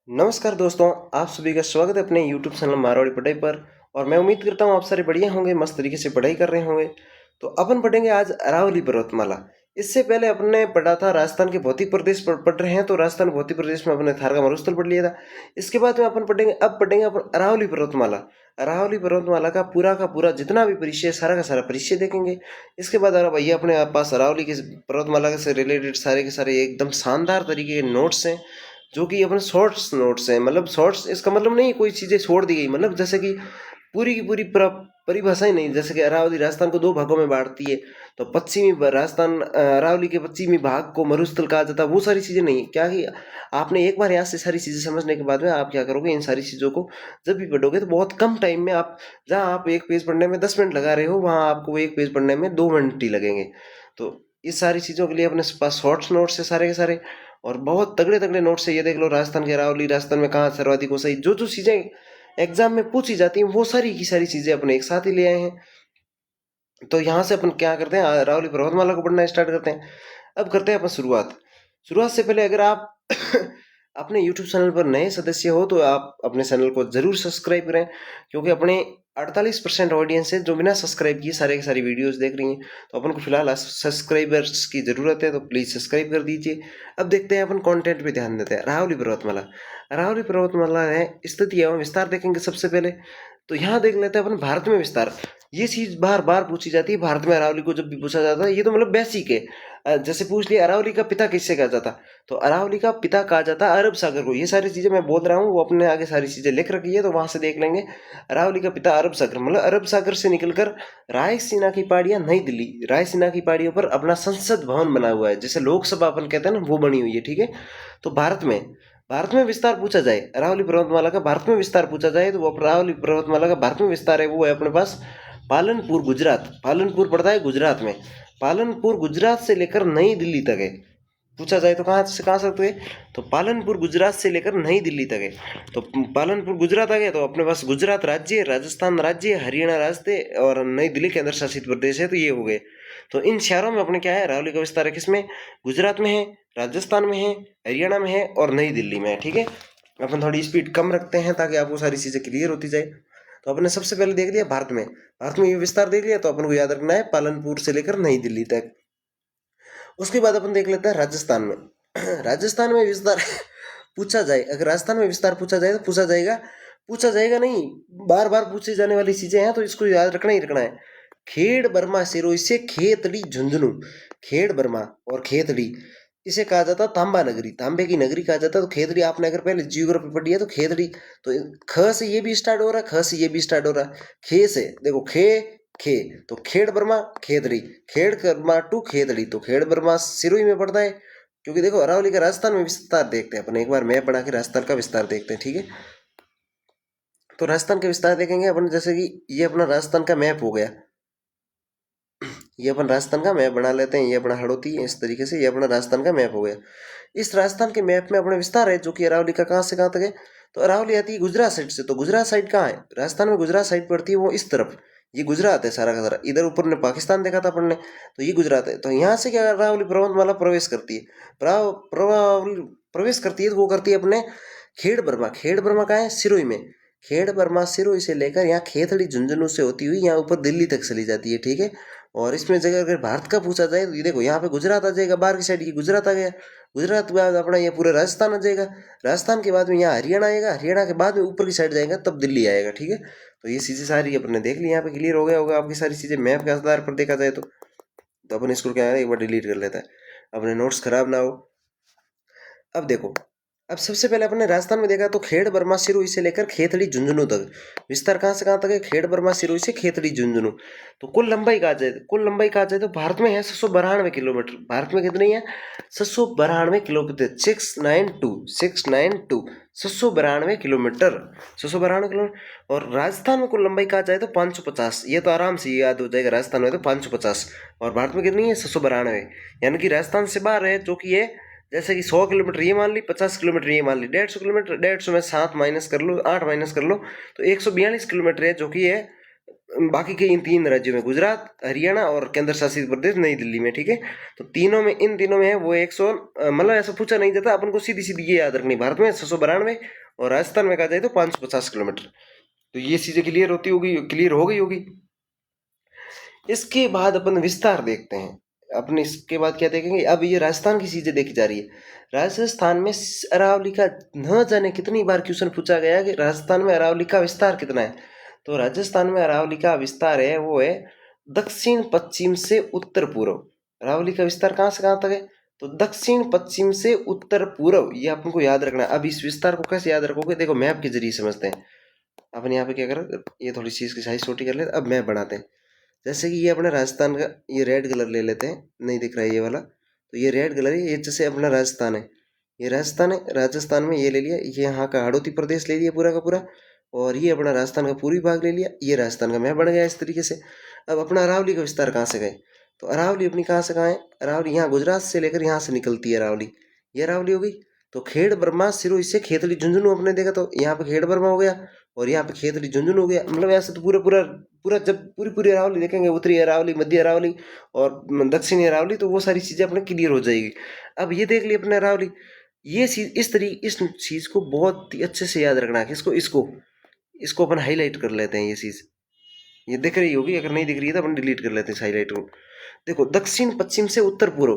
नमस्कार दोस्तों, आप सभी का स्वागत है अपने YouTube चैनल मारवाड़ी पढ़ाई पर। और मैं उम्मीद करता हूँ आप सारे बढ़िया होंगे, मस्त तरीके से पढ़ाई कर रहे होंगे। तो अपन पढ़ेंगे आज अरावली पर्वतमाला। इससे पहले अपन ने पढ़ा था राजस्थान के भौतिक प्रदेश पढ़ रहे हैं, तो राजस्थान भौतिक प्रदेश में अपने थार का मरुस्थल पढ़ लिया था। इसके बाद में अपन पढ़ेंगे अपन अरावली पर्वतमाला। अरावली पर्वतमाला का पूरा जितना भी परिचय, सारा का सारा परिचय देखेंगे। इसके बाद अरे भैया अपने पास अरावली के पर्वतमाला से रिलेटेड सारे के सारे एकदम शानदार तरीके के नोट्स हैं, जो कि अपने शॉर्ट्स नोट्स हैं। मतलब शॉर्ट्स इसका मतलब नहीं कोई चीज़ें छोड़ दी गई, मतलब जैसे कि पूरी की पूरी परिभाषा ही नहीं। जैसे कि अरावली राजस्थान को दो भागों में बांटती है, तो पश्चिमी राजस्थान अरावली के पश्चिमी भाग को मरुस्थल कहा जाता है। वो सारी चीज़ें नहीं, क्या कि आपने एक बार यहाँ से सारी चीज़ें समझने के बाद में आप क्या करोगे, इन सारी चीज़ों को जब भी पढ़ोगे तो बहुत कम टाइम में आप, जहाँ आप एक पेज पढ़ने में 10 मिनट लगा रहे हो, वहाँ आपको एक पेज पढ़ने में 2 मिनट ही लगेंगे। तो इस सारी चीज़ों के लिए अपने पास शॉर्ट्स नोट्स है सारे के सारे, और बहुत तगड़े तगड़े नोट्स है। ये देख लो, राजस्थान के अरावली, राजस्थान में कहाँ सर्वाधिक ऊंचाई, जो जो चीज़ें एग्जाम में पूछी जाती हैं वो सारी की सारी चीज़ें अपने एक साथ ही ले आए हैं। तो यहाँ से अपन क्या करते हैं, अरावली पर्वतमाला को पढ़ना स्टार्ट करते हैं। अब करते हैं अपन शुरुआत। शुरुआत से पहले अगर आप अपने YouTube चैनल पर नए सदस्य हो तो आप अपने चैनल को जरूर सब्सक्राइब करें, क्योंकि अपने 48% ऑडियंस है जो बिना सब्सक्राइब किए सारे की सारी वीडियोस देख रही हैं। तो अपन को फिलहाल सब्सक्राइबर्स की ज़रूरत है, तो प्लीज़ सब्सक्राइब कर दीजिए। अब देखते हैं अपन कंटेंट पे ध्यान देते हैं। अरावली पर्वतमाला। अरावली पर्वतमाला है स्थिति एवं विस्तार देखेंगे सबसे पहले। तो यहाँ देख लेते हैं अपन भारत में विस्तार। ये चीज बार बार पूछी जाती है भारत में अरावली को जब भी पूछा जाता है, ये तो मतलब बेसिक है। जैसे पूछ लिया अरावली का पिता किससे कहा जाता, तो अरावली का पिता कहा जाता है अरब सागर को। ये सारी चीजें मैं बोल रहा हूँ वो अपने आगे सारी चीजें लिख रखी है, तो वहां से देख लेंगे। अरावली का पिता अरब सागर, मतलब अरब सागर से निकलकर रायसीना की पहाड़ियां, नई दिल्ली, रायसीना की पहाड़ियों पर अपना संसद भवन बना हुआ है, जैसे लोकसभा अपन कहते हैं ना, वो बनी हुई है। ठीक है। तो भारत में विस्तार पूछा जाए, अरावली पर्वतमाला का भारत में विस्तार पूछा जाए, तो वो अरावली पर्वतमाला का भारत में विस्तार है वो है अपने पास पालनपुर गुजरात। पालनपुर पड़ता है गुजरात में। पालनपुर गुजरात से लेकर नई दिल्ली तक है। पूछा जाए तो कहाँ से कहाँ सकते हैं, तो पालनपुर गुजरात से लेकर नई दिल्ली तक है। तो पालनपुर गुजरात आ गया, तो अपने पास गुजरात राज्य है, राजस्थान राज्य है, हरियाणा राज्य है, और नई दिल्ली केंद्र शासित प्रदेश है। तो ये हो गए। तो इन शहरों में अपने क्या है, अरावली का विस्तार है किसमें, गुजरात में है, राजस्थान में है, हरियाणा में है, और नई दिल्ली में है। ठीक है। अपन थोड़ी स्पीड कम रखते हैं ताकि आपको सारी चीज़ें क्लियर होती जाए। तो अपने सबसे पहले देख लिया भारत में ये विस्तार देख लिया, तो अपन को याद रखना है पालनपुर से लेकर नई दिल्ली तक। उसके बाद अपन देख लेते हैं राजस्थान में। राजस्थान में विस्तार पूछा जाए, अगर राजस्थान में विस्तार पूछा जाए तो पूछा जाएगा नहीं, बार बार पूछे जाने वाली चीजें हैं, तो इसको याद रखना ही रखना है। खेड़ बर्मा सिरोही से खेतड़ी झुंझुनू। खेड़ बर्मा और खेतड़ी, इसे कहा जाता तांबा नगरी, तांबे की नगरी कहा जाता। तो खेतड़ी आपने अगर पहले जियोग्राफी पढ़ी है तो खेतड़ी, तो ख से ये भी स्टार्ट हो रहा है, ख से ये भी स्टार्ट हो रहा है, खे से देखो, खे खे, तो खेड़ बर्मा खेतड़ी, खेड़ बर्मा टू खेतड़ी, तो खेड़ बर्मा सिरोही में पड़ता है। क्योंकि देखो अरावली का राजस्थान में विस्तार देखते हैं अपन, एक बार मैप बना के राजस्थान का विस्तार देखते हैं। ठीक है। तो राजस्थान का विस्तार देखेंगे अपन, जैसे कि ये अपना राजस्थान का मैप हो गया। ये अपन राजस्थान का मैप बना लेते हैं, ये अपना हड़ौती है, इस तरीके से ये अपना राजस्थान का मैप हो गया। इस राजस्थान के मैप में अपना विस्तार है, जो कि अरावली का कहाँ से कहाँ तक है, तो अरावली आती है गुजरात साइड से। तो गुजरात साइड कहाँ है, राजस्थान में गुजरात साइड पड़ती है वो इस तरफ, ये गुजरात है सारा का सारा। इधर ऊपर ने पाकिस्तान देखा था अपन ने, तो ये गुजरात है। तो यहाँ से क्या अरावली पर्वतमाला प्रवेश करती है, प्रवेश करती है, तो वो करती है अपने खेड़ बर्मा। खेड़ बर्मा कहाँ है, सिरोही में। खेड़ बर्मा सिरोही से लेकर यहाँ खेतड़ी झुंझुनू से होती हुई यहाँ ऊपर दिल्ली तक चली जाती है। ठीक है। और इसमें जगह अगर भारत का पूछा जाए तो ये देखो, यहाँ पे गुजरात आ जाएगा, बाहर की साइड ये गुजरात आ गया। गुजरात के बाद अपना ये पूरा राजस्थान आ जाएगा। राजस्थान के बाद में यहाँ हरियाणा आएगा, हरियाणा के बाद में ऊपर की साइड जाएगा तब दिल्ली आएगा। ठीक है। तो ये चीज़ें सारी अपने देख ली, यहाँ पे क्लियर हो गया होगा आपकी सारी चीज़ें मैप के आधार पर देखा जाए तो अपन इसको क्या है, एक बार डिलीट कर लेता है, अपने नोट्स खराब ना हो। अब देखो, अब सबसे पहले अपने राजस्थान में देखा तो खेड़ बर्मा सिरोही से लेकर खेतड़ी झुंझुनू तक विस्तार कहाँ से कहाँ तक है, खेड़ बर्मा सिरोही से खेतड़ी झुंझुनू। तो कुल लंबाई कहा जाए तो भारत में है 692 किलोमीटर। भारत में कितनी है, 692 किलोमीटर, 692 692 किलोमीटर, 692 किलोमीटर। और राजस्थान में कुल लंबाई कहा जाए तो 550, ये तो आराम से याद हो जाएगा, राजस्थान में तो 550। और भारत में कितनी है, 692, यानी कि राजस्थान से बाहर है, जो कि है जैसे कि 100 किलोमीटर ये मान ली, 50 किलोमीटर ये मान ली, 150 किलोमीटर, 150 में 7 माइनस कर लो, 8 माइनस कर लो, तो 142 किलोमीटर है, जो कि है बाकी के इन 3 राज्यों में, गुजरात, हरियाणा और केंद्र शासित प्रदेश नई दिल्ली में, ठीक है। तो तीनों में, इन तीनों में है वो 100, मतलब ऐसा पूछा नहीं जाता, अपन को सीधी सीधी ये याद रखनी, भारत में 692 और राजस्थान में कहा जाए तो 550 किलोमीटर। तो ये चीजें क्लियर होती होगी, क्लियर हो गई होगी। इसके बाद अपन विस्तार देखते हैं। अपन इसके बाद क्या देखेंगे, अब ये राजस्थान की चीजें देखी जा रही है। राजस्थान में अरावली का न जाने कितनी बार क्वेश्चन पूछा गया कि राजस्थान में अरावली का विस्तार कितना है। तो राजस्थान में अरावली का विस्तार है वो है दक्षिण पश्चिम से उत्तर पूर्व। अरावली का विस्तार कहाँ से कहाँ तक है, तो दक्षिण पश्चिम से उत्तर पूर्व, ये अपन को याद रखना है। अब इस विस्तार को कैसे याद रखोगे, देखो मैप के जरिए समझते हैं। अपन यहाँ पे क्या करें, ये थोड़ी सी इसकी साइज छोटी कर लेते, अब मैप बनाते हैं। जैसे कि ये अपना राजस्थान का ये रेड कलर ले लेते हैं, नहीं दिख रहा है ये वाला, तो ये रेड कलर है, ये जैसे अपना राजस्थान है, ये राजस्थान है। राजस्थान में ये ले लिया, ये यहाँ का हाड़ौती प्रदेश ले लिया पूरा का पूरा, और ये अपना राजस्थान का पूर्वी भाग ले लिया, ये राजस्थान का मैप बन गया इस तरीके से। अब अपना अरावली का विस्तार कहाँ से गए, तो अरावली अपनी कहाँ से कहाँ है, अरावली यहाँ गुजरात से लेकर यहाँ से निकलती है अरावली, ये अरावली हो गई। तो खेड़ बर्मा सिरोही से खेतड़ी झुंझुनू अपने देखा, तो यहाँ पे खेड़ बर्मा हो गया और यहाँ पे खेतड़ी झुंझुनू हो गया। मतलब ऐसे तो पूरा पूरा पूरा जब पूरी पूरी अरावली देखेंगे, उत्तरी अरावली, मध्य अरावली और दक्षिणी अरावली, तो वो सारी चीजें अपने क्लियर हो जाएगी। अब ये देख लिया अपने अरावली, ये चीज इस चीज को बहुत ही अच्छे से याद रखना है। इसको इसको इसको अपन हाईलाइट कर लेते हैं। ये चीज ये दिख रही होगी, अगर नहीं दिख रही है तो अपन डिलीट कर लेते हैं इस हाईलाइट को। देखो दक्षिण पश्चिम से उत्तर पूर्व,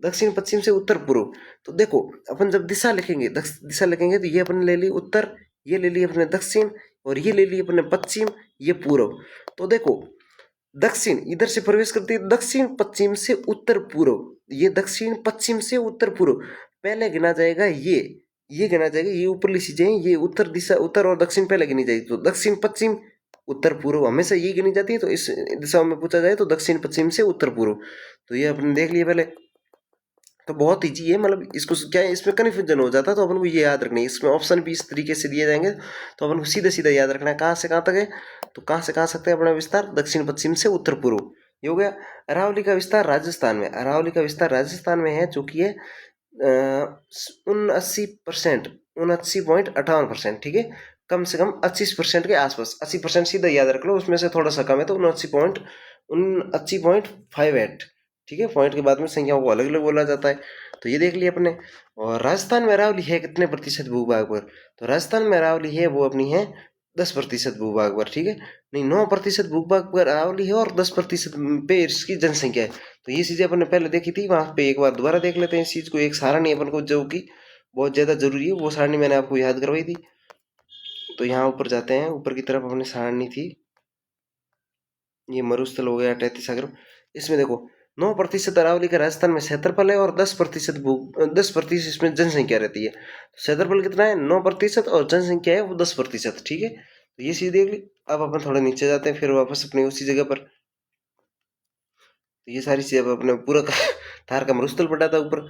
दक्षिण पश्चिम से उत्तर पूर्व। तो देखो अपन जब दिशा लिखेंगे, दिशा लिखेंगे, तो ये अपन ले ली उत्तर, ये ले ली अपने दक्षिण, और ये ले ली अपने पश्चिम, ये पूर्व। तो देखो दक्षिण इधर से प्रवेश करती है, दक्षिण पश्चिम से उत्तर पूर्व, ये दक्षिण पश्चिम से उत्तर पूर्व। पहले गिना जाएगा ये गिना जाएगा, ये ऊपरली चीजें, ये उत्तर दिशा, उत्तर और दक्षिण पहले गिनी जाएगी। तो दक्षिण पश्चिम उत्तर पूर्व हमेशा ये गिनी जाती है। तो इस दिशा में पूछा जाए तो दक्षिण पश्चिम से उत्तर पूर्व। तो ये अपने देख लिए पहले। तो बहुत ईजी है, मतलब इसको क्या है, इसमें कन्फ्यूजन हो जाता है, तो अपन को ये याद रखना है। इसमें ऑप्शन भी इस तरीके से दिए जाएंगे, तो अपन को सीधे सीधे याद रखना है कहाँ से कहाँ तक है। तो कहाँ से कहाँ सकते हैं अपना विस्तार, दक्षिण पश्चिम से उत्तर पूर्व, ये हो गया। अरावली का विस्तार राजस्थान में, अरावली का विस्तार राजस्थान में है, जो कि है 79%, 79.58%, ठीक है। कम से कम 25% के आसपास, 80% सीधा याद रख लो, उसमें से थोड़ा सा कम है तो 79.58, ठीक है। पॉइंट के बाद में संख्याओं को अलग अलग बोला जाता है। तो ये देख लिया अपने। और राजस्थान में अरावली है कितने प्रतिशत भूभाग पर, तो राजस्थान में अरावली है वो अपनी है 10% भूभाग पर, ठीक है। नहीं, 9% भूभाग पर अरावली है और 10% पे इसकी जनसंख्या है। तो ये चीजें अपन ने पहले देखी थी, वहां पे एक बार दोबारा देख लेते हैं इस चीज को। एक सारणी अपन को जो कि बहुत ज्यादा जरूरी है, वो सारणी मैंने आपको याद करवाई थी। तो यहाँ ऊपर जाते हैं, ऊपर की तरफ अपनी सारणी थी, ये मरुस्थल हो गया, तैतीस सागर। इसमें देखो 9% अरावली का राजस्थान में क्षेत्रफल है और 10% इसमें जनसंख्या रहती है। तो क्षेत्रफल कितना है 9% और जनसंख्या है वो 10%, ठीक है। तो ये चीज देख ली। अब अपन थोड़ा नीचे जाते हैं, फिर वापस अपनी उसी जगह पर। तो ये सारी चीजें अपने पूरा थार का मरुस्थल पड़ा था ऊपर।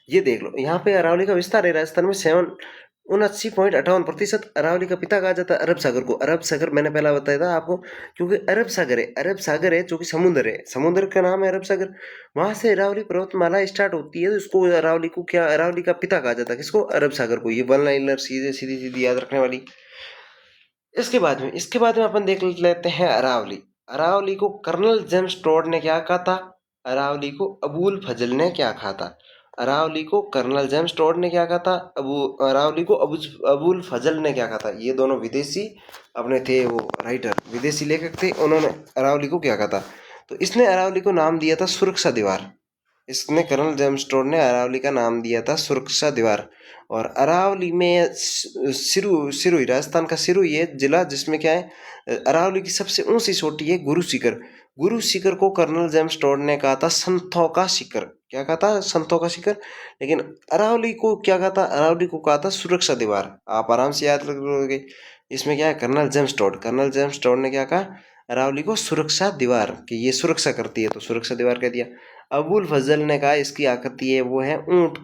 ये देख लो, यहाँ पे अरावली का विस्तार है राजस्थान में 79.58%। अरावली का पिता कहा जाता है अरब सागर को। अरब सागर मैंने पहला बताया था आपको, क्योंकि अरब सागर है, अरब सागर है जो कि समुद्र है, समुद्र का नाम है अरब सागर। वहां से अरावली पर्वतमाला स्टार्ट होती है, तो इसको अरावली को क्या, अरावली का पिता कहा जाता है किसको, अरब सागर को। ये वन लाइनर सीधे सीधी सीधी याद रखने वाली। इसके बाद में अपन देख लेते हैं अरावली। अरावली को कर्नल जेम्स टोड ने क्या कहा था, अरावली को अबुल फजल ने क्या कहा था। अरावली को कर्नल जेम्स टोड ने क्या कहा था, अरावली को अबुल फजल ने क्या कहा था। ये दोनों विदेशी अपने थे, वो राइटर विदेशी लेखक थे, उन्होंने अरावली को क्या कहा था। तो इसने अरावली को नाम दिया था सुरक्षा दीवार। इसने कर्नल जेम्स टोड ने अरावली का नाम दिया था सुरक्षा दीवार। और अरावली में सिरोही, राजस्थान का सिरोही है जिला, जिसमें क्या है अरावली की सबसे ऊंची चोटी है गुरु शिखर। गुरु शिखर को कर्नल जेम्स टोड ने कहा था संतों का शिखर। क्या कहा था, संतों का शिखर। लेकिन अरावली को क्या कहा था, अरावली को कहा था सुरक्षा दीवार। आप आराम से याद रखोगे। इसमें क्या है, colonel James Tod, colonel James Tod ने क्या कहा, अरावली को सुरक्षा दीवार, कि ये सुरक्षा करती है, तो सुरक्षा दीवार कह दिया। अबुल फजल ने कहा इसकी आकृति है वो है ऊंट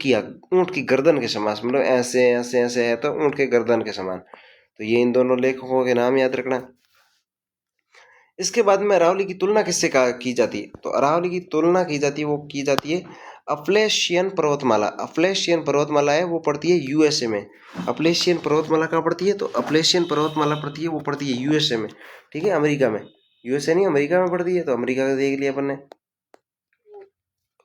की गर्दन के समान, मतलब ऐसे ऐसे ऐसे है, तो ऊंट के गर्दन के समान। तो ये इन दोनों लेखकों के नाम याद रखना। इसके बाद में अरावली की तुलना किससे की जाती है, तो अरावली की तुलना की जाती है, वो की जाती है अप्लेशियन पर्वतमाला, अप्लेशियन पर्वतमाला है वो पड़ती है यूएसए में। अप्लेशियन पर्वतमाला कहाँ पड़ती है? तो अप्लेशियन पर्वतमाला पड़ती है वो पड़ती है यूएसए में, ठीक है, अमेरिका में। यूएसए नहीं, अमेरिका में पड़ती है, तो अमेरिका का देख लिया अपन ने।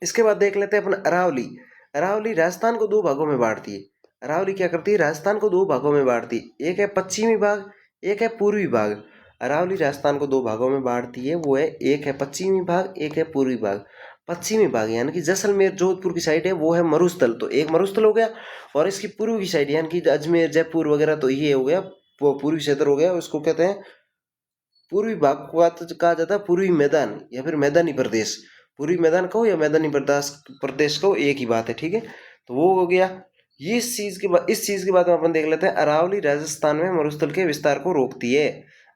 इसके बाद देख लेते हैं अपन अरावली। अरावली राजस्थान को दो भागों में बांटती है। अरावली क्या करती है? राजस्थान को दो भागों में बांटती है, एक है पश्चिमी भाग, एक है पूर्वी भाग। अरावली राजस्थान को दो भागों में बांटती है, वो है एक है पश्चिमी भाग, एक है पूर्वी भाग। पश्चिमी भाग यानी कि जैसलमेर जोधपुर की साइड है वो है मरुस्थल, तो एक मरुस्थल हो गया। और इसकी पूर्व की साइड यानी कि अजमेर जयपुर वगैरह, तो ये हो गया पूर्वी क्षेत्र हो गया, उसको कहते हैं पूर्वी भाग को कहा जाता है पूर्वी मैदान या फिर मैदानी प्रदेश। पूर्वी मैदान कहो या मैदानी प्रदेश कहो, एक ही बात है, ठीक है। तो वो हो गया। ये इस चीज के बाद में अपन देख लेते हैं, अरावली राजस्थान में मरुस्थल के विस्तार को रोकती है।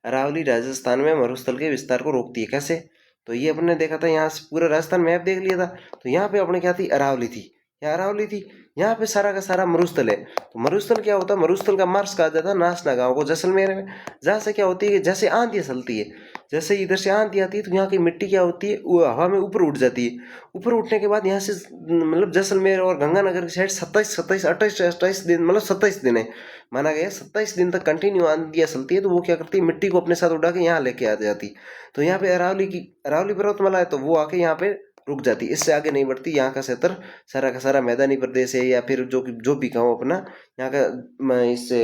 अरावली राजस्थान में मरुस्थल के विस्तार को रोकती है, कैसे? तो ये अपने देखा था, यहाँ से पूरा राजस्थान मैप देख लिया था, तो यहाँ पे अपने क्या थी? अरावली थी। यहाँ अरावली थी, यहाँ पे सारा का सारा मरुस्थल है। तो मरुस्थल क्या होता है? मरुस्थल का मार्स कहा जाता है नासना गांव को, जैसलमेर में। जहाँ से क्या होती है कि जैसे आंधियाँ चलती है, जैसे इधर से आंधी आती है तो यहाँ की मिट्टी क्या होती है? वो हवा में ऊपर उठ जाती है। ऊपर उठने के बाद यहाँ से मतलब जैसलमेर और गंगानगर की साइड 27 28 दिन, मतलब 27 दिन है माना गया, 27 दिन तक कंटिन्यू आंधियाँ चलती है। तो वो क्या करती है? मिट्टी को अपने साथ उड़ा के यहाँ लेके आ जाती। तो यहाँ पे अरावली पर्वतमाला है, तो वो आके यहाँ पे रुक जाती, इससे आगे नहीं बढ़ती। यहाँ का क्षेत्र सारा का सारा मैदानी प्रदेश है, या फिर जो भी कहो अपना, यहाँ का इससे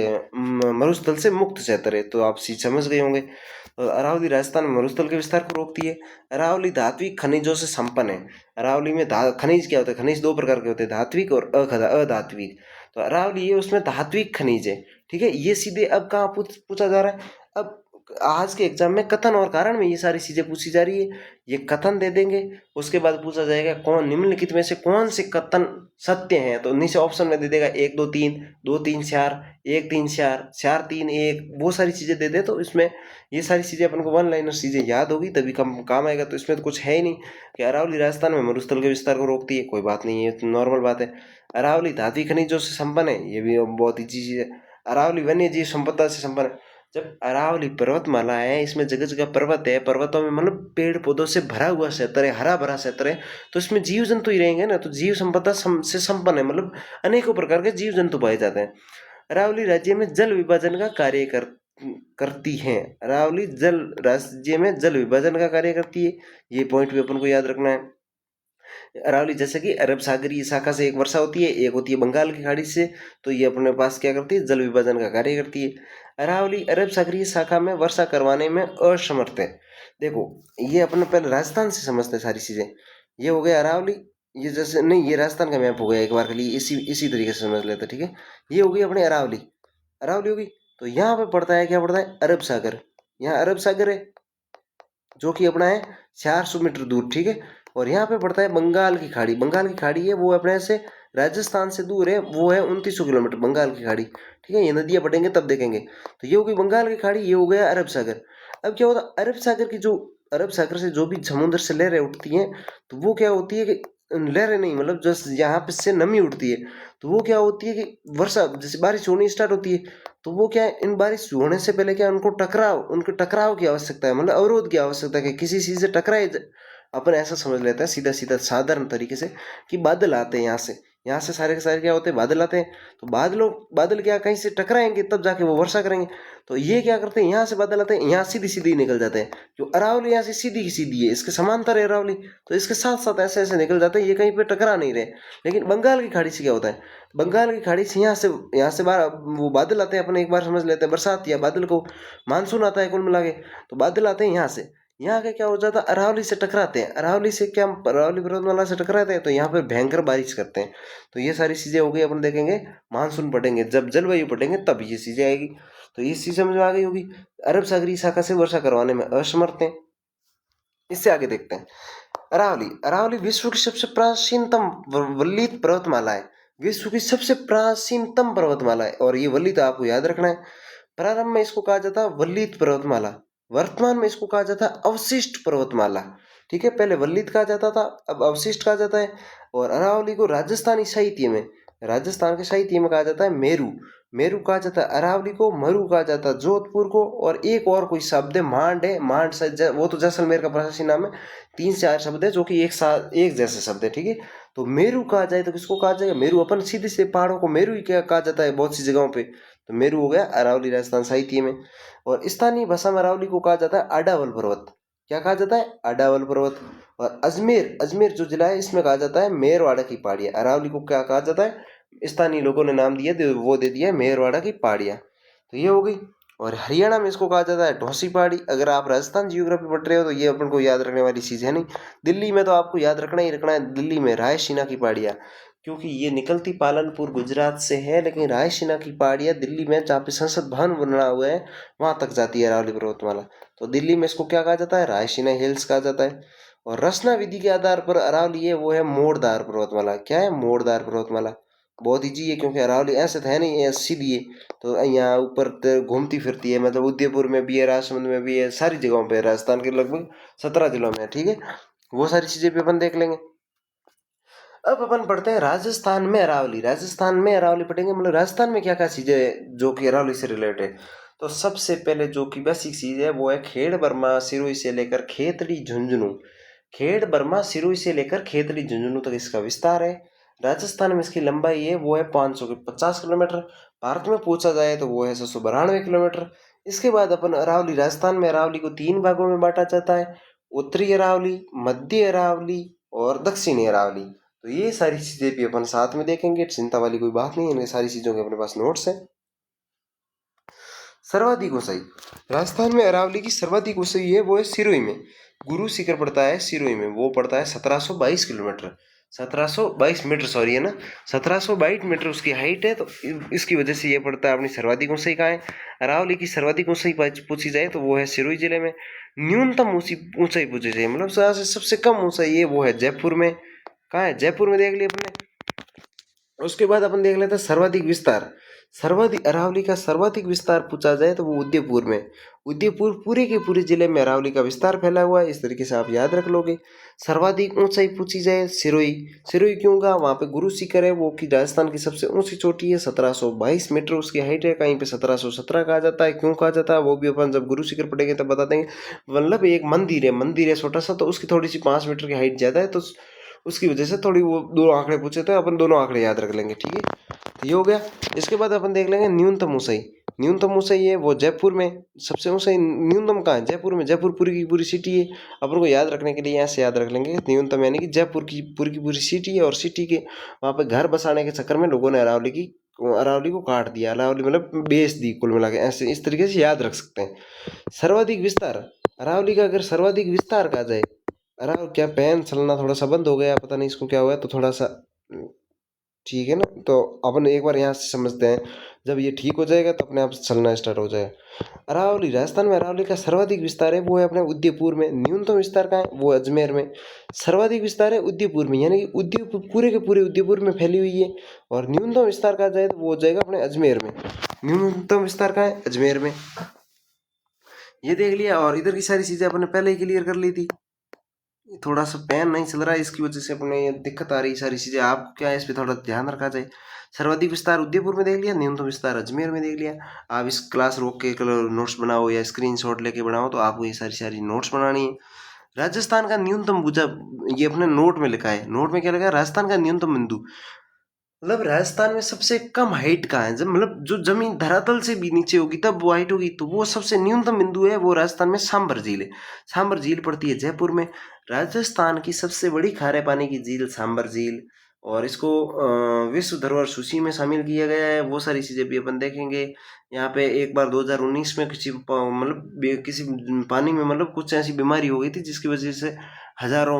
मरुस्थल से मुक्त क्षेत्र है। तो आप चीज समझ गए होंगे। तो अरावली राजस्थान में मरुस्थल के विस्तार को रोकती है। अरावली धात्विक खनिजों से संपन्न है। अरावली में खनिज क्या होता है? खनिज दो प्रकार के होते हैं, धात्विक और अधात्विक। तो अरावली ये उसमें धात्विक खनिज है, ठीक है। ये सीधे अब कहाँ पूछा जा रहा है? अब आज के एग्जाम में कथन और कारण में ये सारी चीजें पूछी जा रही है। ये कथन दे देंगे, उसके बाद पूछा जाएगा कौन निम्नलिखित में से कौन से कथन सत्य हैं। तो नीचे ऑप्शन में दे देगा 1 2 3, 2 3 4, 1 3 4, 4 3 1, वो सारी चीजें दे दे। तो इसमें ये सारी चीजें अपन को वन लाइनर चीजें याद होगी तभी काम आएगा। तो इसमें तो कुछ है ही नहीं कि अरावली राजस्थान में मरुस्थल के विस्तार को रोकती है, कोई बात नहीं है, तो नॉर्मल बात है। अरावली धातु खनिजों से संपन्न है, ये भी बहुत ईजी चीज है। अरावली वन्य जीव संपदा से संपन्न है। जब अरावली पर्वतमाला है, इसमें जगह जगह पर्वत है, पर्वतों में मतलब पेड़ पौधों से भरा हुआ क्षेत्र है, हरा भरा क्षेत्र है, तो इसमें जीव जंतु ही रहेंगे ना। तो जीव संपदा से संपन्न है, मतलब अनेकों प्रकार के जीव जंतु पाए जाते हैं। अरावली राज्य में जल विभाजन का कार्य करती है। अरावली जल राज्य में जल विभाजन का कार्य करती है, ये पॉइंट भी अपन को याद रखना है। अरावली जैसे कि अरब सागरीय शाखा से एक वर्षा होती है, एक होती है बंगाल की खाड़ी से, तो ये अपने पास क्या करती है? जल विभाजन का कार्य करती है। अरावली अरब सागरीय शाखा में वर्षा करवाने में असमर्थ है। देखो, ये अपने पहले राजस्थान से समझते हैं सारी चीजें। ये हो गया अरावली, ये जैसे नहीं, ये राजस्थान का मैप हो गया एक बार के लिए, इसी तरीके से समझ लेते, ठीक है। ये हो गई अपने अरावली, अरावली होगी। तो यहाँ पे पड़ता है, क्या पड़ता है? अरब सागर। यहाँ अरब सागर है जो कि अपना है 400 मीटर दूर, ठीक है। और यहाँ पे पड़ता है बंगाल की खाड़ी। बंगाल की खाड़ी है वो अपने से राजस्थान से दूर है, वो है 2900 किलोमीटर बंगाल की खाड़ी, ठीक है। ये नदियां पढ़ेंगे तब देखेंगे। तो ये हो गई बंगाल की खाड़ी, ये हो गया अरब सागर। अब क्या होता है? अरब सागर से जो भी समुद्र से लहरें उठती हैं, तो वो क्या होती है कि लहरें नहीं, मतलब जैसे यहाँ पे से नमी उठती है, तो वो क्या होती है कि वर्षा जैसे बारिश होनी स्टार्ट होती है, तो वो क्या है, इन बारिश होने से पहले क्या उनके टकराव की आवश्यकता है, मतलब अवरोध की आवश्यकता है कि किसी चीज से टकराए। अपन ऐसा समझ लेते हैं सीधा सीधा साधारण तरीके से कि बादल आते हैं यहाँ से सारे के सारे क्या होते हैं? बादल आते हैं। तो बादल क्या कहीं से टकराएंगे तब जाके वो वर्षा करेंगे। तो ये क्या करते हैं? यहाँ से बादल आते हैं, यहाँ सीधी सीधी निकल जाते हैं। जो अरावली यहाँ से सीधी की सीधी है, इसके समांतर है अरावली, तो इसके साथ साथ ऐसे ऐसे निकल जाते हैं, ये कहीं पे टकरा नहीं रहे। लेकिन बंगाल की खाड़ी से क्या होता है? बंगाल की खाड़ी से यहाँ से वो बादल आते हैं, अपन एक बार समझ लेते हैं, बरसात या बादल को मानसून आता है कुल मिला के। तो बादल आते हैं यहाँ से, यहाँ के क्या हो जाता है? अरावली से टकराते हैं। अरावली से क्या? अरावली पर्वतमाला से टकराते हैं, तो यहाँ पे भयंकर बारिश करते हैं। तो ये सारी चीजें हो गई, अपन देखेंगे मानसून पढ़ेंगे, जब जलवायु पढ़ेंगे तब ये चीजें आएगी। तो ये चीज समझ में आ गई होगी। अरब सागरीय शाखा से वर्षा करवाने में असमर्थ है। इससे आगे देखते हैं अरावली विश्व की सबसे प्राचीनतम वल्लित पर्वतमाला है। विश्व की सबसे प्राचीनतम पर्वतमाला है, और ये वल्लित आपको याद रखना है। प्रारंभ में इसको कहा जाता है वल्लित पर्वतमाला, वर्तमान में इसको कहा जाता है अवशिष्ट पर्वतमाला, ठीक है। पहले वल्लित कहा जाता था, अब अवशिष्ट कहा जाता है। और अरावली को राजस्थान के साहित्य में कहा जाता है मेरू कहा जाता है। अरावली को मरु कहा जाता है जोधपुर को। और एक और कोई शब्द है मांड वो तो जैसलमेर का प्रशासनिक नाम है। 3 से 4 शब्द है जो कि एक जैसे शब्द है, ठीक है। तो मेरू कहा जाए तो किसको कहा जाएगा? मेरू। अपन सीधे से पहाड़ों को मेरू ही क्या कहा जाता है बहुत सी जगहों पे, तो मेरू हो गया अरावली राजस्थान साहित्य में। और स्थानीय भाषा में अरावली को कहा जाता है अडावल पर्वत। क्या कहा जाता है? अडावल पर्वत। और अजमेर, अजमेर जो जिला है इसमें कहा जाता है मेरवाड़ा की पहाड़ियाँ। अरावली को क्या कहा जाता है? स्थानीय लोगों ने नाम दिया, वो दे दिया मेरवाड़ा की पहाड़ियाँ। तो ये हो गई। और हरियाणा में इसको कहा जाता है ढौसी पहाड़ी। अगर आप राजस्थान जियोग्राफी पढ़ रहे हो तो ये अपन को याद रखने वाली चीज़ है नहीं। दिल्ली में तो आपको याद रखना ही रखना है, दिल्ली में रायसीना की पहाड़ियाँ, क्योंकि ये निकलती पालनपुर गुजरात से है, लेकिन रायसीना की पहाड़ियाँ दिल्ली में जहाँ पे संसद भवन बना हुआ है वहाँ तक जाती है अरावली पर्वतमाला। तो दिल्ली में इसको क्या कहा जाता है? रायसीना हिल्स कहा जाता है। और रचना विधि के आधार पर अरावली है वो है मोड़दार पर्वतमाला। क्या है? मोड़दार पर्वतमाला। बहुत ईजी है, क्योंकि अरावली ऐसे तो है नहीं, ऐसे सीधी है। तो यहाँ ऊपर घूमती फिरती है, मतलब उदयपुर में भी है, राजसमंद में भी है, सारी जगहों पे राजस्थान के लगभग 17 जिलों में है। ठीक है, वो सारी चीजें भी अपन देख लेंगे। अब अपन पढ़ते हैं राजस्थान में अरावली। राजस्थान में अरावली पढ़ेंगे, मतलब राजस्थान में क्या क्या चीजें हैं जो कि अरावली से रिलेटेड है। तो सबसे पहले जो कि बेसिक चीज है वो है खेड़ बर्मा सिरोही से लेकर खेतड़ी झुंझुनू। खेड़ बर्मा सिरोही से लेकर खेतड़ी झुंझुनू तक इसका विस्तार है। राजस्थान में इसकी लंबाई है वो है 550 किलोमीटर। भारत में पूछा जाए तो वो है 792 किलोमीटर। इसके बाद अपन अरावली, राजस्थान में अरावली को 3 भागों में बांटा जाता है, उत्तरी अरावली, मध्य अरावली और दक्षिणी अरावली। तो ये सारी चीजें भी अपन साथ में देखेंगे, चिंता वाली कोई बात नहीं है, इन सारी चीजों के अपने पास नोट्स हैं। सर्वाधिक ऊंचाई, राजस्थान में अरावली की सर्वाधिक ऊंचाई है वो है सिरोही में। गुरु शिखर पड़ता है सिरोही में, वो पड़ता है 1722 किलोमीटर, 1722 मीटर, सॉरी है ना, 1722 मीटर उसकी हाइट है। तो इसकी वजह से ये पड़ता है। अपनी सर्वाधिक ऊंचाई कहाँ है? अरावली की सर्वाधिक ऊंचाई पूछी जाए तो वो है सिरोही जिले में। न्यूनतम ऊंचाई पूछी जाए, मतलब सबसे कम ऊंचाई है वो है जयपुर में। कहाँ है? जयपुर में देख लिया अपने। उसके बाद अपन देख लेते हैं सर्वाधिक विस्तार। सर्वाधिक अरावली का सर्वाधिक विस्तार पूछा जाए तो वो उदयपुर में। उदयपुर पूरे के पूरे जिले में अरावली का विस्तार फैला हुआ है, इस तरीके से आप याद रख लोगे। सर्वाधिक ऊंचाई पूछी जाए सिरोही। सिरोही क्यों का? वहाँ पे गुरु शिखर है वो, की राजस्थान की सबसे ऊंची चोटी है, 1722 मीटर उसकी हाइट है। कहीं पे 1717 कहा जाता है, क्यों कहा जाता है वो भी अपन जब गुरु शिखर पढ़ेंगे तब बता देंगे। मतलब एक मंदिर है छोटा सा, तो उसकी थोड़ी सी 5 मीटर की हाइट ज्यादा है, तो उसकी वजह से थोड़ी वो दो आंकड़े पूछे थे, अपन दोनों आंकड़े याद रख लेंगे। ठीक है, तो ये हो गया। इसके बाद अपन देख लेंगे न्यूनतम ऊंचाई। न्यूनतम ऊंचाई है वो जयपुर में। सबसे ऊंचाई न्यूनतम कहाँ है? जयपुर में। जयपुर पूरी की पूरी सिटी है। अपन को याद रखने के लिए यहाँ से याद रख लेंगे न्यूनतम, यानी कि जयपुर की पूरी सिटी है। और सिटी के वहाँ पे घर बसाने के चक्कर में लोगों ने अरावली को काट दिया, अरावली मतलब बेच दी कुल मिला के, ऐसे इस तरीके से याद रख सकते हैं। सर्वाधिक विस्तार, अरावली का अगर सर्वाधिक विस्तार कहा जाए, अरे क्या पेन चलना थोड़ा सा बंद हो गया, पता नहीं इसको क्या हुआ है, तो थोड़ा सा ठीक है ना। तो अपन एक बार यहाँ से समझते हैं, जब ये ठीक हो जाएगा तो अपने आप चलना स्टार्ट हो जाएगा। अरावली, राजस्थान में अरावली का सर्वाधिक विस्तार है वो है अपने उदयपुर में। न्यूनतम विस्तार का है वो अजमेर में। सर्वाधिक विस्तार है उदयपुर में, यानी कि उदयपुर पूरे के पूरे उदयपुर में फैली हुई है। और न्यूनतम विस्तार कहा जाए तो वो हो जाएगा अपने अजमेर में। न्यूनतम विस्तार का है अजमेर में, ये देख लिया। और इधर की सारी चीजें अपने पहले ही क्लियर कर ली थी। थोड़ा सा पेन नहीं चल रहा है, इसकी वजह से अपने ये दिक्कत आ रही है। सारी चीजें आप क्या है इस पे थोड़ा ध्यान रखा जाए। सर्वाधिक विस्तार उदयपुर में देख लिया, न्यूनतम विस्तार अजमेर में देख लिया। आप इस क्लास रोक के नोट्स बनाओ या स्क्रीनशॉट लेके बनाओ, तो आपको ये सारी सारी नोट्स बनानी है। राजस्थान का न्यूनतम भुजा, ये अपने नोट में लिखा है। नोट में क्या लिखा है? राजस्थान का न्यूनतम बिंदु, मतलब राजस्थान में सबसे कम हाइट कहाँ है? जब मतलब जो जमीन धरातल से भी नीचे होगी तब वो हाइट होगी, तो वो सबसे न्यूनतम बिंदु है वो राजस्थान में सांबर झील है। सांबर झील पड़ती है जयपुर में। राजस्थान की सबसे बड़ी खारे पानी की झील सांबर झील, और इसको विश्व धरोहर सूची में शामिल किया गया है। वो सारी चीजें भी अपन देखेंगे। यहाँ पे एक बार 2019 में किसी पानी में मतलब कुछ ऐसी बीमारी हो गई थी जिसकी वजह से हजारों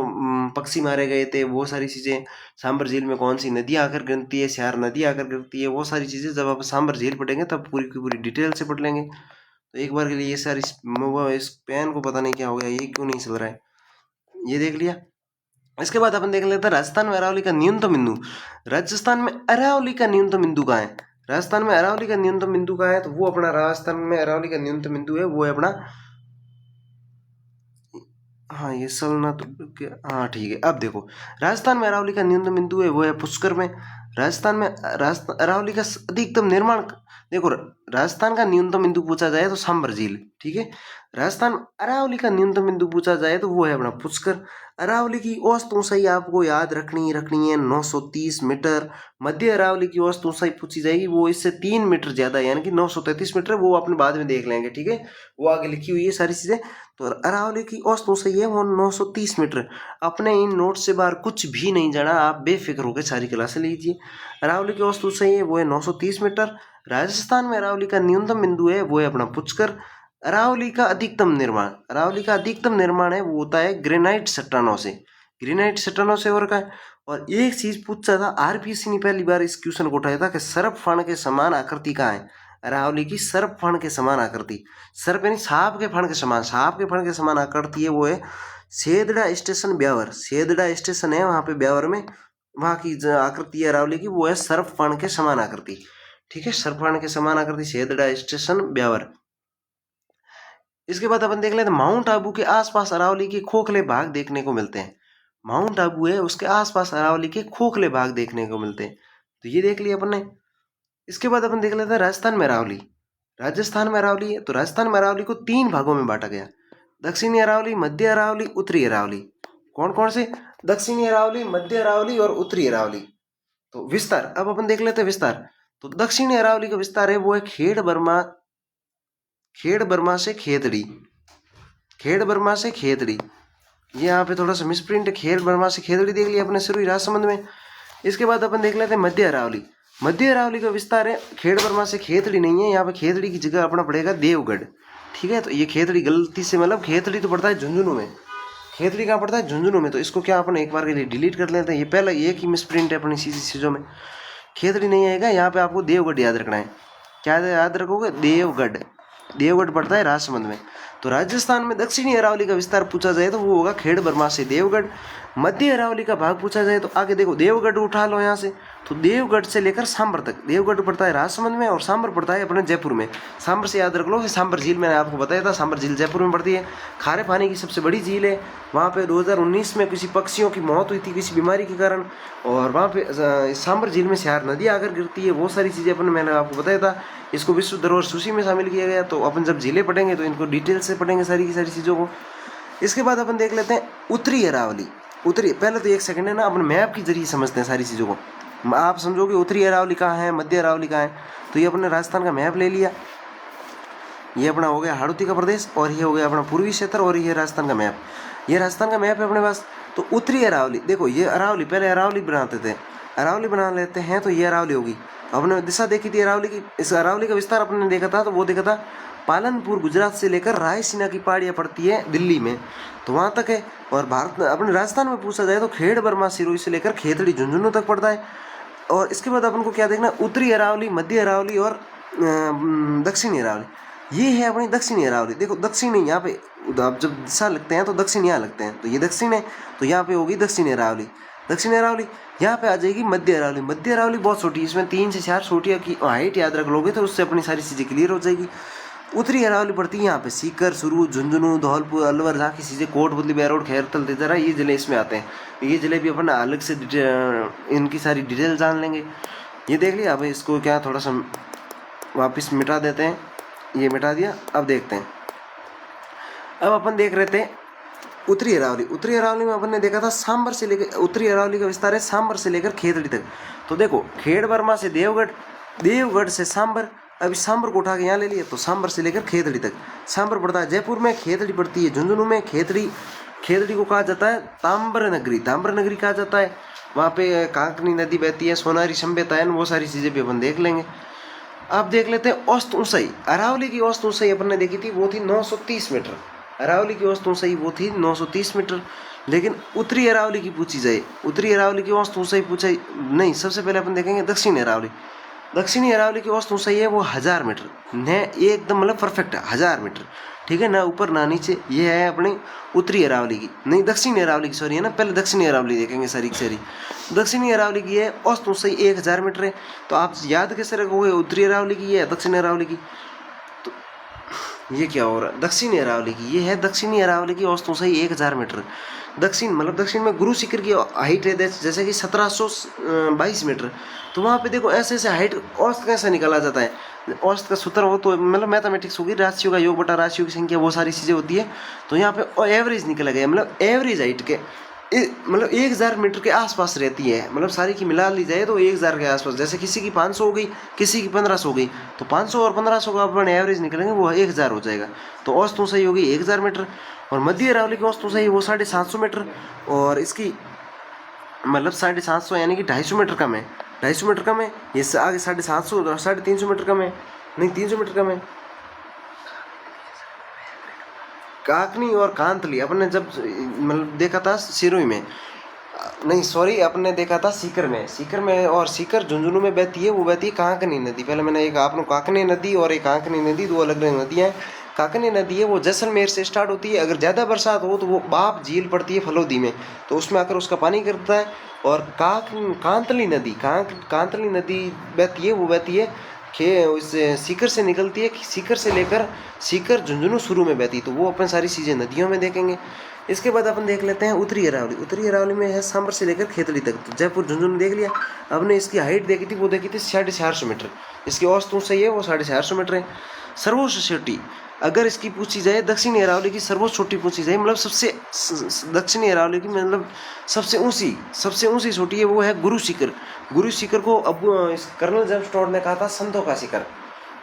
पक्षी मारे गए थे। वो सारी चीजें, सांबर झील में कौन सी नदी आकर गिरती है, स्यार नदी आकर गिरती है, वो सारी चीजें जब आप सांबर झील पढ़ेंगे तब पूरी की पूरी डिटेल से पढ़ लेंगे। तो एक बार के लिए ये सारी, इस पेन को पता नहीं क्या हो गया, ये क्यों नहीं चल रहा है, ये देख लिया। इसके बाद अपन देख लेते हैं राजस्थान में अरावली का न्यूनतम बिंदु। राजस्थान में अरावली का न्यूनतम बिंदु कहाँ है? राजस्थान में अरावली का न्यूनतम बिंदु कहाँ है? तो वो अपना राजस्थान में अरावली का न्यूनतम बिंदु है वो है अपना, हाँ ये सलना तो हाँ ठीक है। अब देखो, राजस्थान में अरावली का न्यूनतम बिंदु है वो है पुष्कर में। राजस्थान में अरावली का अधिकतम निर्माण, देखो राजस्थान का न्यूनतम बिंदु पूछा जाए तो सांबर झील, ठीक है। राजस्थान में अरावली का न्यूनतम बिंदु पूछा जाए तो वो है अपना पुष्कर। अरावली की औसत ऊंचाई आपको याद रखनी है 930 मीटर। मध्य अरावली की औसत ऊंचाई पूछी जाएगी, वो इससे 3 मीटर ज्यादा है, यानी कि 933 मीटर। वो अपने बाद में देख लेंगे, ठीक है, वो आगे लिखी हुई है सारी चीजें। तो अरावली की औसत ऊंचाई है वो 930 मीटर। अपने इन नोट से बाहर कुछ भी नहीं जाना, आप बेफिक्र होकर सारी क्लासें लीजिए। अरावली की औसत ऊंचाई है वो है 930 मीटर। राजस्थान में अरावली का न्यूनतम बिंदु है वो है अपना पुष्कर। अरावली का अधिकतम निर्माण है वो होता है ग्रेनाइट चट्टानों से, ग्रेनाइट चट्टानों से हो रखा है। और एक चीज पूछा था आरपीएससी ने पहली बार इस क्वेश्चन को उठाया था कि सर्प फण के समान आकृति कहाँ है। अरावली की सर्प फण के समान आकृति, सर्प यानी सांप के फण के समान, सांप के फण के समान आकृति है वो है सेदड़ा स्टेशन ब्यावर। सेदड़ा स्टेशन है वहां पे ब्यावर में, वहां की आकृति है अरावली की वो है सर्प फण के समान आकृति, ठीक है, सर्प फण के समान आकृति सेदड़ा स्टेशन ब्यावर। इसके बाद अपन देख लेते हैं माउंट आबू के आसपास अरावली के खोखले भाग देखने को मिलते हैं। माउंट आबू है उसके आसपास अरावली के खोखले भाग देखने को मिलते हैं, तो ये देख लिया अपन ने। इसके बाद अपन देख लेते हैं राजस्थान में अरावली। राजस्थान में अरावली है तो राजस्थान में अरावली को 3 भागों में बांटा गया, दक्षिणी अरावली, मध्य अरावली, उत्तरी अरावली। कौन कौन से? दक्षिणी अरावली, मध्य अरावली और उत्तरी अरावली। तो विस्तार अब अपन देख लेते हैं विस्तार। तो दक्षिणी अरावली का विस्तार है वो है खेड़ बर्मा से खेतड़ी, खेड़ बर्मा से खेतड़ी। ये यहाँ पे थोड़ा सा मिसप्रिंट है, खेड़ बर्मा से खेतड़ी देख लिया अपने शुरू राजसमंद में। इसके बाद अपन देख लेते हैं मध्य अरावली। मध्य अरावली का विस्तार है खेड़ बर्मा से खेतड़ी नहीं है, यहाँ पे खेतड़ी की जगह अपना पड़ेगा देवगढ़, ठीक है। तो ये खेतड़ी गलती से, मतलब खेतड़ी तो पड़ता है झुंझुनू में, खेतड़ी कहाँ पड़ता है? झुंझुनू में। तो इसको क्या अपन एक बार के लिए डिलीट कर लेते हैं, ये पहला एक ही मिसप्रिंट है अपनी चीज़ों में, खेतड़ी नहीं आएगा यहाँ पे, आपको देवगढ़ याद रखना है। क्या याद रखोगे? देवगढ़, देवगढ़ पड़ता है राजसमंद में। तो राजस्थान में दक्षिणी अरावली का विस्तार पूछा जाए तो वो होगा खेड़ बर्मा से देवगढ़। मध्य अरावली का भाग पूछा जाए तो आगे देखो, देवगढ़ उठा लो यहाँ से, तो देवगढ़ से लेकर सांबर तक। देवगढ़ पड़ता है राजसमंद में और सांबर पड़ता है अपने जयपुर में। सांबर से याद रख लो कि सांबर झील मैंने आपको बताया था, सांबर झील जयपुर में पड़ती है, खारे पानी की सबसे बड़ी झील है। वहाँ पे 2019 में किसी पक्षियों की मौत हुई थी किसी बीमारी के कारण, और वहाँ पे सांबर झील में स्यार नदी आकर गिरती है। वो सारी चीज़ें अपन मैंने आपको बताया था। इसको विश्व धरोहर सूची में शामिल किया गया। तो अपन जब झीलें पढ़ेंगे तो इनको डिटेल से पढ़ेंगे सारी की सारी चीज़ों को। इसके बाद अपन देख लेते हैं उत्तरी अरावली। उत्तरी, पहले तो एक सेकंड है ना, अपन मैप के जरिए समझते हैं सारी चीज़ों को। आप समझोगे उत्तरी अरावली कहाँ है, मध्य अरावली कहाँ है। तो ये अपने राजस्थान का मैप ले लिया, ये अपना हो गया हाड़ौती का प्रदेश, और ये हो गया अपना पूर्वी क्षेत्र, और ये राजस्थान का मैप। ये राजस्थान का मैप है अपने पास। तो उत्तरी अरावली, देखो ये अरावली, पहले अरावली बनाते थे, अरावली बना लेते हैं तो ये अरावली होगी। अपने दिशा देखी थी अरावली की, इस अरावली का विस्तार अपने देखा था, तो वो देखा था पालनपुर गुजरात से लेकर रायसीना की पहाड़ियाँ पड़ती है दिल्ली में, तो वहाँ तक है। और भारत अपने राजस्थान में पूछा जाए तो खेड़ बर्मा सिरोही से लेकर खेतड़ी झुंझुनू तक पड़ता है। और इसके बाद अपन को क्या देखना, उत्तरी अरावली, मध्य अरावली और दक्षिणी अरावली। ये है अपनी दक्षिणी अरावली। देखो दक्षिणी यहाँ पे, अब जब दिशा लगते हैं तो दक्षिण यहाँ लगते हैं, तो ये दक्षिण है, तो यहाँ पे होगी दक्षिणी अरावली। दक्षिणी अरावली यहाँ पे आ जाएगी मध्य अरावली। मध्य अरावली बहुत छोटी है, इसमें 3 से 4 छोटियाँ की हाइट याद रख लोगे तो उससे अपनी सारी चीज़ें क्लियर हो जाएगी। उत्तरी अरावली पड़ती है यहाँ पे सीकर, सुरू, झुंझुनू, धौलपुर, अलवर, जहाँ की चीज़ें कोटपुतली, बैरोड, खैरतल, तेजरा, ये जिले इसमें आते हैं। ये जिले भी अपन अलग से इनकी सारी डिटेल जान लेंगे। ये देख लिया। अब इसको क्या थोड़ा सा वापस मिटा देते हैं, ये मिटा दिया। अब देखते हैं, अब अपन देख रहे थे उत्तरी अरावली। उत्तरी अरावली में अपन ने देखा था सांबर से लेकर, उत्तरी अरावली का विस्तार है सांबर से लेकर खेतड़ी तक। तो देखो खेड़ बर्मा से देवगढ़, देवगढ़ से सांबर, अभी सांबर को उठा के यहाँ ले लिए, तो सांबर से लेकर खेतड़ी तक। सांबर पड़ता है जयपुर में, खेतड़ी पड़ती है झुंझुनू में। खेतड़ी को कहा जाता है ताम्र नगरी, ताम्र नगरी कहा जाता है। वहाँ पे कांकनी नदी बहती है, सोनारी सभ्यता है, वो सारी चीज़ें भी अपन देख लेंगे। अब देख लेते हैं औसत ऊंचाई। अरावली की औसत ऊंचाई अपन ने देखी थी, वो थी 930 मीटर। अरावली की औसत ऊंचाई वो थी 930 मीटर। लेकिन उत्तरी अरावली की पूछी जाए, उत्तरी अरावली की औसत ऊंचाई पूछा नहीं, सबसे पहले अपन देखेंगे दक्षिणी अरावली। दक्षिणी अरावली की औसत ऊंचाई है वो 1000 मीटर, न एकदम मतलब परफेक्ट है 1000 मीटर, ठीक है, ना ऊपर ना नीचे। ये है अपनी उत्तरी अरावली की, नहीं दक्षिणी अरावली की, सॉरी है ना, पहले दक्षिणी अरावली देखेंगे सारी की सारी। दक्षिणी अरावली की है औसत ऊंचाई 1000 मीटर है। तो आप याद कैसे रखोगे, उत्तरी अरावली की है दक्षिणी अरावली की? तो ये क्या हो रहा है, दक्षिणी अरावली की, ये है दक्षिणी अरावली की औसत ऊंचाई 1000 मीटर। दक्षिण मतलब दक्षिण में गुरु शिखर की हाइट है जैसे कि 1722 मीटर। तो वहाँ पे देखो ऐसे ऐसे हाइट औसत कैसे निकाला जाता है, औसत का सूत्र हो तो मतलब मैथमेटिक्स होगी, राशियों का योग बटा राशियों की संख्या, वो सारी चीज़ें होती है। तो यहाँ पे एवरेज निकला गया, मतलब एवरेज हाइट के मतलब 1000 मीटर के आसपास रहती है, मतलब सारी की मिला ली जाए तो 1000 के आसपास। जैसे किसी की 500 हो गई, किसी की 1500 हो गई, तो 500 और 1500 का अपन एवरेज निकलेंगे, वो 1000 हो जाएगा। तो औसत ऊंचाई होगी 1000 मीटर। और मध्य अरावली की औसत ऊंचाई वो 750 मीटर, और इसकी मतलब 750 यानी कि 250 मीटर कम है, 250 मीटर कम है। ये आगे 750 और 350 मीटर कम है, नहीं 300 मीटर कम है। काकनी और कांतली अपने जब मतलब देखा था सिरोही में, नहीं सॉरी, अपने देखा था सीकर में, सीकर में, और सीकर झुंझुनू में बहती है, वो बहती है कांकनी नदी। पहले मैंने एक आपने काकनी नदी और एक कांकनी नदी, दो अलग अलग नदियाँ हैं। काकनी नदी है वो जैसलमेर से स्टार्ट होती है, अगर ज़्यादा बरसात हो तो वो बाप झील पड़ती है फलोदी में, तो उसमें आकर उसका पानी गिरता है। और कांतली नदी, कांतली नदी बहती है, वो बहती है उस सीकर से निकलती है, सीकर से लेकर सीकर झुंझुनू शुरू में बहती है। तो वो अपन सारी चीज़ें नदियों में देखेंगे। इसके बाद अपन देख लेते हैं उत्तरी अरावली। उत्तरी अरावली में है सांबर से लेकर खेतड़ी तक। तो जयपुर झुंझुनू देख लिया। आपने इसकी हाइट देखी थी, वो देखी थी 450 मीटर। इसकी औसत ऊंचाई है वो 450 मीटर है। सर्वोच्च चोटी अगर इसकी पूछी जाए, दक्षिणी अरावली की सर्वोच्च चोटी पूछी जाए, मतलब सबसे दक्षिणी अरावली की मतलब सबसे ऊंची चोटी है, वो है गुरु शिखर। गुरु शिखर को अब कर्नल जेम्स टॉड ने कहा था संतों का शिखर।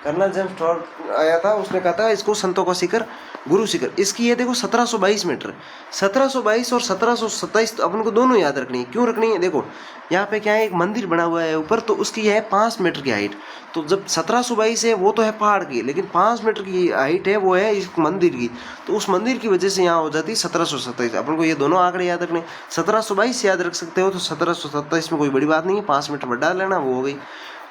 कर्नल जेम्स टॉड आया था, उसने कहा था इसको संतों का शिखर, गुरु शिखर। इसकी ये देखो 1722 मीटर, 1722 और 1727 अपन को दोनों याद रखनी है। क्यों रखनी है? देखो यहाँ पे क्या है, एक मंदिर बना हुआ है ऊपर, तो उसकी है 5 मीटर की हाइट। तो जब 1722 है वो तो है पहाड़ की, लेकिन 5 मीटर की हाइट है वो है इस मंदिर की, तो उस मंदिर की वजह से यहाँ हो जाती है 1727। अपन को ये दोनों आंकड़े याद रखने। 1722 याद रख सकते हो तो 1727 में कोई बड़ी बात नहीं है, 5 मीटर बढ़ा लेना, वो हो गई।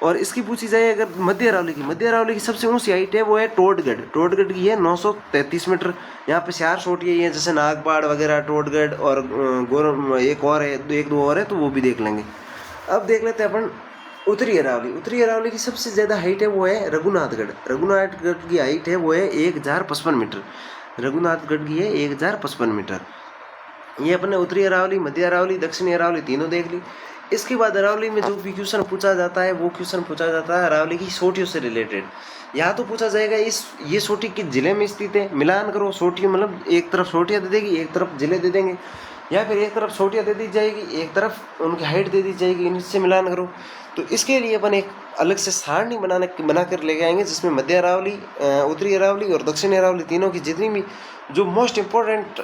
और इसकी पूछी जाए अगर मध्य अरावली की सबसे ऊंची हाइट है वो है टोडगढ़। टोडगढ़ की है 933 मीटर। यहाँ पे 4 चोटियाँ हैं, जैसे नागपाड़ वगैरह, टोडगढ़ और गोर एक और है, एक दो और है, तो वो भी देख लेंगे। अब देख लेते हैं अपन उत्तरी अरावली। उत्तरी अरावली की सबसे ज़्यादा हाइट है वो है रघुनाथगढ़। रघुनाथगढ़ की हाइट है वो है 1055 मीटर। रघुनाथगढ़ की है 1055 मीटर। ये अपने उत्तरी अरावली, मध्य अरावली, दक्षिणी अरावली तीनों देख ली। इसके बाद अरावली में जो भी क्वेश्चन पूछा जाता है वो क्वेश्चन पूछा जाता है अरावली की सोटियों से रिलेटेड। यहाँ तो पूछा जाएगा ये सोटी किस जिले में स्थित है, मिलान करो। सोटियों मतलब एक तरफ सोटियाँ दे देगी, एक तरफ जिले दे देंगे, या फिर एक तरफ सोटियाँ दे दी जाएगी, एक तरफ उनकी हाइट दे दी जाएगी, इनसे मिलान करो। तो इसके लिए अपन एक अलग से सारणी बना कर लेके आएंगे, जिसमें मध्य अरावली, उत्तरी अरावली और दक्षिणी अरावली तीनों की जितनी भी जो मोस्ट इम्पोर्टेंट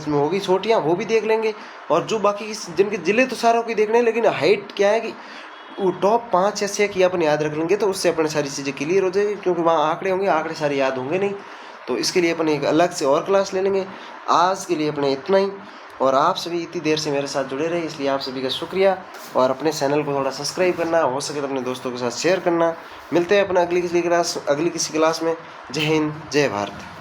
होगी छोटियाँ वो भी देख लेंगे। और जो बाकी जिनके जिले तो सारों की देखने हैं, लेकिन हाइट क्या है कि वो टॉप 5 या 6 की अपन याद रख लेंगे, तो उससे अपने सारी चीज़ें क्लियर हो जाएगी। क्योंकि वहाँ आंकड़े होंगे, आंकड़े सारे याद होंगे नहीं, तो इसके लिए अपन एक अलग से और क्लास ले लेंगे। आज के लिए अपने इतना ही। और आप सभी इतनी देर से मेरे साथ जुड़े रहे, इसलिए आप सभी का शुक्रिया। और अपने चैनल को थोड़ा सब्सक्राइब करना, हो सके तो अपने दोस्तों के साथ शेयर करना। मिलते हैं अपना अगली किसी क्लास में। जय हिंद, जय भारत।